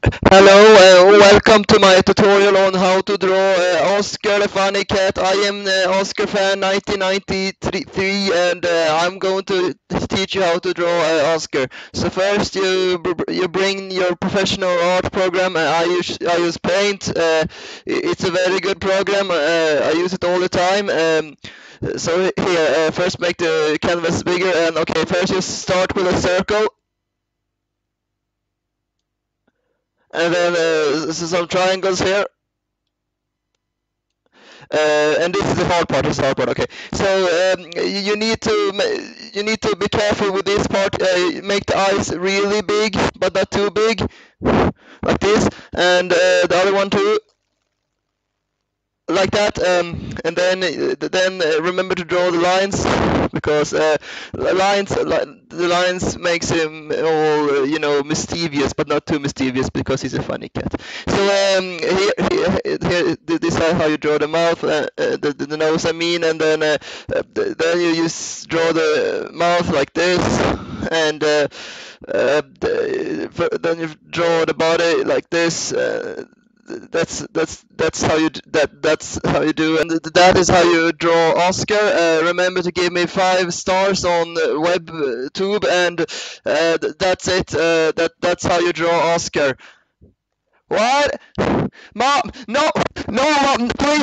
Hello, welcome to my tutorial on how to draw Oscar the Funny Cat. I am Oscar fan 1993 and I'm going to teach you how to draw Oscar. So first you bring your professional art program. I use Paint. It's a very good program. I use it all the time. So here, first make the canvas bigger and okay, first you start with a circle. And then some triangles here. And this is the hard part. This is the hard part. Okay, so you need to be careful with this part. Make the eyes really big, but not too big, like this, and the other one too, like that. And then remember to draw the lines because the lines makes him all mischievous, but not too mischievous because he's a funny cat. So here this is how you draw the mouth, the nose, I mean, and then you just draw the mouth like this, and then you draw the body like this. That's how that's how you do, and that is how you draw Oscar. Remember to give me 5 stars on WebTube, and that's it. That's how you draw Oscar. What? Mom, no, no, Mom, please.